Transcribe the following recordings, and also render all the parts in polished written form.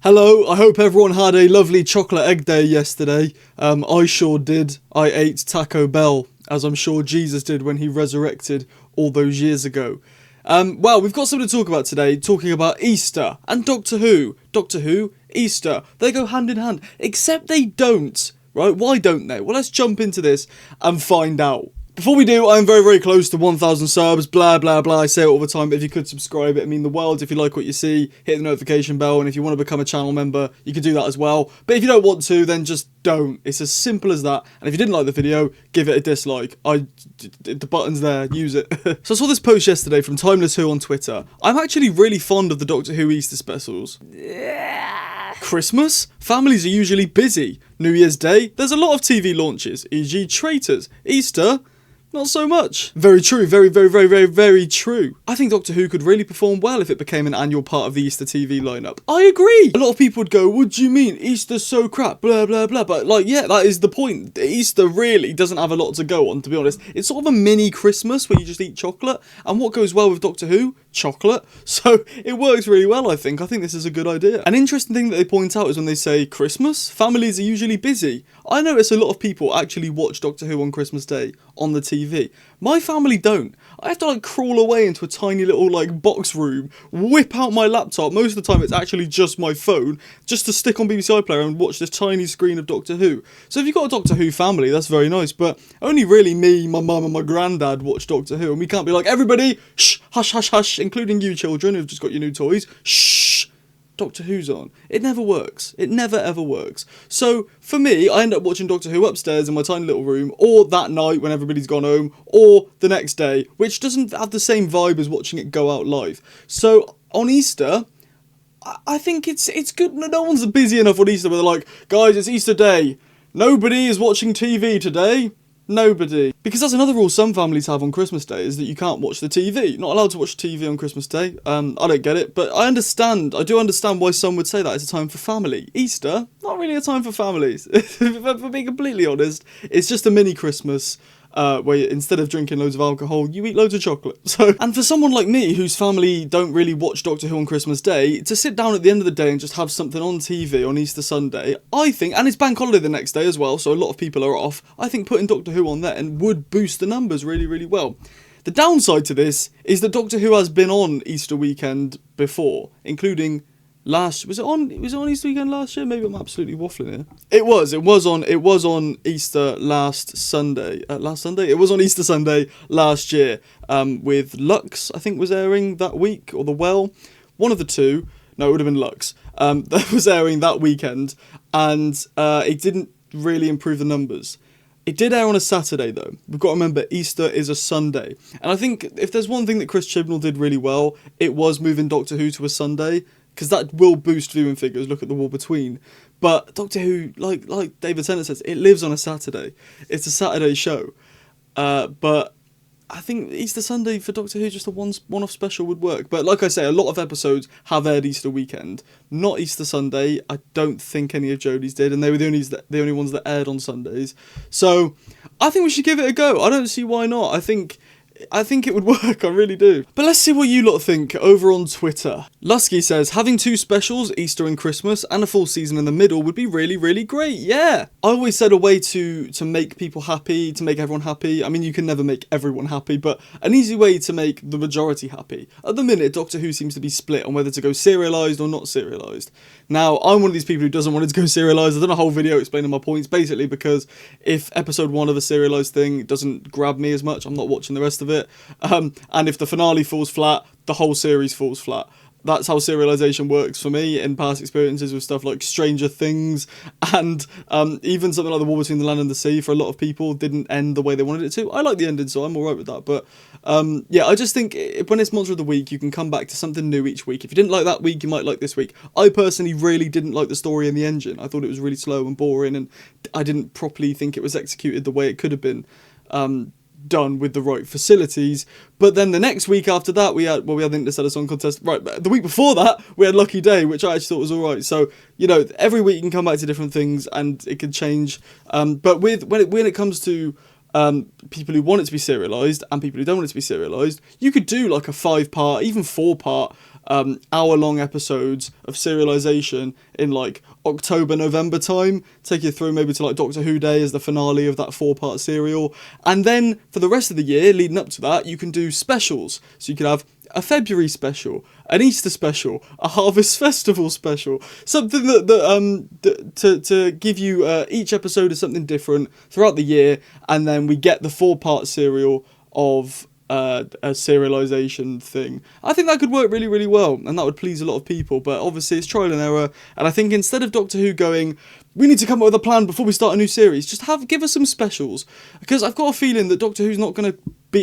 Hello, I hope everyone had a lovely chocolate egg day yesterday. I sure did. I ate Taco Bell, as I'm sure Jesus did when he resurrected all those years ago. Well, we've got something to talk about today, talking about Easter and Doctor Who. Doctor Who, Easter, they go hand in hand, except they don't, right? Why don't they? Well, let's jump into this and find out. Before we do, I'm very, very close to 1,000 subs, blah, blah, blah. I say it all the time, but if you could subscribe, it'd mean the world. If you like what you see, hit the notification bell, and if you want to become a channel member, you can do that as well. But if you don't want to, then just don't. It's as simple as that. And if you didn't like the video, give it a dislike. The button's there, use it. So I saw this post yesterday from Timeless Who on Twitter. I'm actually really fond of the Doctor Who Easter specials. Christmas? Families are usually busy. New Year's Day? There's a lot of TV launches, e.g. Traitors. Easter? Not so much. Very true, very, very, very, very, very true. I think Doctor Who could really perform well if it became an annual part of the Easter TV lineup. I agree. A lot of people would go, what do you mean? Easter's so crap, blah, blah, blah. But like, yeah, that is the point. Easter really doesn't have a lot to go on, to be honest. It's sort of a mini Christmas where you just eat chocolate. And what goes well with Doctor Who? Chocolate. So it works really well, I think. I think this is a good idea. An interesting thing that they point out is when they say Christmas, families are usually busy. I notice a lot of people actually watch Doctor Who on Christmas Day on the TV. My family don't. I have to like crawl away into a tiny little like box room, whip out my laptop. Most of the time it's actually just my phone, just to stick on BBC iPlayer and watch this tiny screen of Doctor Who. So if you've got a Doctor Who family, that's very nice, but only really me, my mum and my granddad watch Doctor Who, and we can't be like, everybody, shh, hush, hush, hush, including you children who've just got your new toys, shh. Doctor Who's on. It never works. It never ever works. So for me, I end up watching Doctor Who upstairs in my tiny little room, or that night when everybody's gone home, or the next day, which doesn't have the same vibe as watching it go out live. So on Easter, I think it's good. No one's busy enough on Easter where they're like, guys, it's Easter Day. Nobody is watching TV today. Nobody. Because that's another rule some families have on Christmas Day, is that you can't watch the TV. Not allowed to watch TV on Christmas Day. I don't get it, but I do understand why some would say that it's a time for family. Easter, not really a time for families. For being completely honest, it's just a mini Christmas. Where instead of drinking loads of alcohol, you eat loads of chocolate. So, and for someone like me, whose family don't really watch Doctor Who on Christmas Day, to sit down at the end of the day and just have something on TV on Easter Sunday, I think, and it's bank holiday the next day as well, so a lot of people are off, I think putting Doctor Who on there and would boost the numbers really, really well. The downside to this is that Doctor Who has been on Easter weekend before, including was it on Easter weekend last year? Maybe I'm absolutely waffling here. It was on Easter last Sunday. It was on Easter Sunday last year, with Lux, I think, was airing that week, or The Well, one of the two. No, it would have been Lux. That was airing that weekend, and it didn't really improve the numbers. It did air on a Saturday, though. We've got to remember, Easter is a Sunday. And I think if there's one thing that Chris Chibnall did really well, it was moving Doctor Who to a Sunday, because that will boost viewing figures. Look at The War Between. But Doctor Who, like David Tennant says, it lives on a Saturday. It's a Saturday show. But I think Easter Sunday for Doctor Who, just a one-off special would work. But like I say, a lot of episodes have aired Easter weekend. Not Easter Sunday. I don't think any of Jodie's did, and they were the only ones that aired on Sundays. So I think we should give it a go. I don't see why not. I think it would work, I really do. But let's see what you lot think over on Twitter. Lusky says, having two specials, Easter and Christmas, and a full season in the middle would be really, really great. Yeah. I always said a way to make people happy, to make everyone happy. I mean, you can never make everyone happy, but an easy way to make the majority happy. At the minute, Doctor Who seems to be split on whether to go serialised or not serialised. Now, I'm one of these people who doesn't want it to go serialised. I've done a whole video explaining my points, basically because if episode 1 of a serialised thing doesn't grab me as much, I'm not watching the rest of it. And if the finale falls flat, the whole series falls flat. That's how serialization works for me in past experiences with stuff like Stranger Things, and even something like The War Between the Land and the Sea, for a lot of people, didn't end the way they wanted it to. I like the ending, so I'm alright with that. But yeah, I just think when it's Monster of the Week, you can come back to something new each week. If you didn't like that week, you might like this week. I personally really didn't like the story and the engine. I thought it was really slow and boring, and I didn't properly think it was executed the way it could have been. Done with the right facilities. But then the next week after that, we had the Interstellar Song Contest. Right, but the week before that, we had Lucky Day, which I actually thought was alright. So, you know, every week you can come back to different things and it can change. But when it comes to people who want it to be serialised and people who don't want it to be serialised. You could do like a 5-part, even 4-part, hour-long episodes of serialisation in like October, November time, take you through maybe to like Doctor Who Day as the finale of that 4-part serial. And then for the rest of the year leading up to that, you can do specials. So you could have a February special, an Easter special, a Harvest Festival special, something to give you each episode is something different throughout the year, and then we get the 4-part serial of a serialization thing. I think that could work really, really well, and that would please a lot of people, but obviously it's trial and error, and I think instead of Doctor Who going, we need to come up with a plan before we start a new series, just give us some specials, because I've got a feeling that Doctor Who's not going to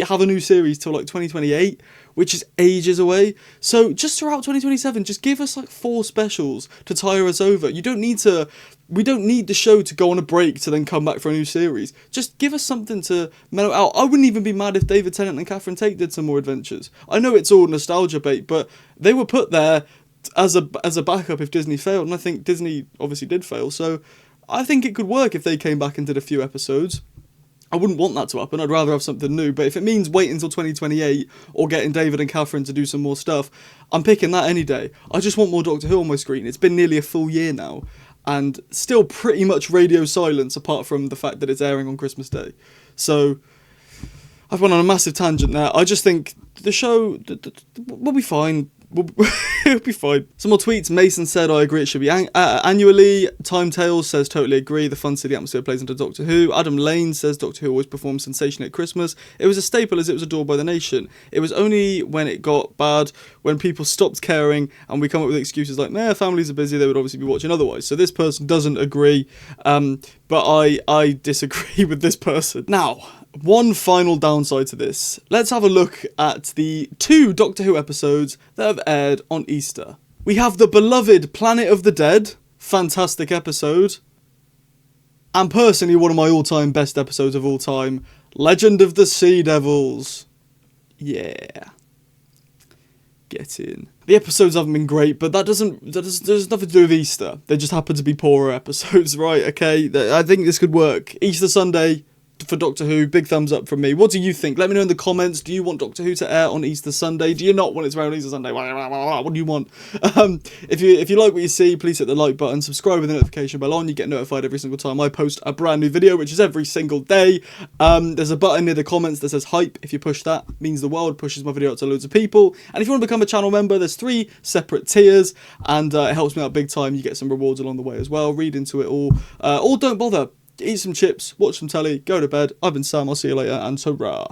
have a new series till like 2028, which is ages away. So just throughout 2027, just give us like 4 specials to tire us over. We don't need the show to go on a break to then come back for a new series. Just give us something to mellow out. I wouldn't even be mad if David Tennant and Catherine Tate did some more adventures. I know it's all nostalgia bait, but they were put there as a backup if Disney failed, and I think Disney obviously did fail, so I think it could work if they came back and did a few episodes. I wouldn't want that to happen, I'd rather have something new, but if it means waiting until 2028 or getting David and Catherine to do some more stuff, I'm picking that any day. I just want more Doctor Who on my screen. It's been nearly a full year now, and still pretty much radio silence apart from the fact that it's airing on Christmas Day. So I've gone on a massive tangent there. I just think the show will be fine. It'll be fine. Some more tweets. Mason said, I agree it should be annually. Time Tales says, totally agree. The fun city atmosphere plays into Doctor Who. Adam Lane says, Doctor Who always performs sensationally at Christmas. It was a staple as it was adored by the nation. It was only when it got bad, when people stopped caring, and we come up with excuses like, families are busy, they would obviously be watching otherwise. So this person doesn't agree, but I disagree with this person. Now, one final downside to this. Let's have a look at the 2 Doctor Who episodes that have aired on Easter. We have the beloved Planet of the Dead, fantastic episode, and personally one of my all-time best episodes of all time, Legend of the Sea Devils. Yeah. Get in. The episodes haven't been great, but there's nothing to do with Easter. They just happen to be poorer episodes, right? Okay, I think this could work. Easter Sunday for Doctor Who, big thumbs up from me. What do you think? Let me know in the comments. Do you want Doctor Who to air on Easter Sunday? Do you not want it to air on Easter Sunday? What do you want? If you like what you see, please hit the like button, subscribe with the notification bell on. You get notified every single time I post a brand new video, which is every single day. There's a button near the comments that says hype. If you push that, it means the world, pushes my video out to loads of people. And if you want to become a channel member, there's 3 separate tiers, and it helps me out big time. You get some rewards along the way as well. Read into it all. Or don't bother. Eat some chips, watch some telly, go to bed. I've been Sam, I'll see you later, and ta-ra.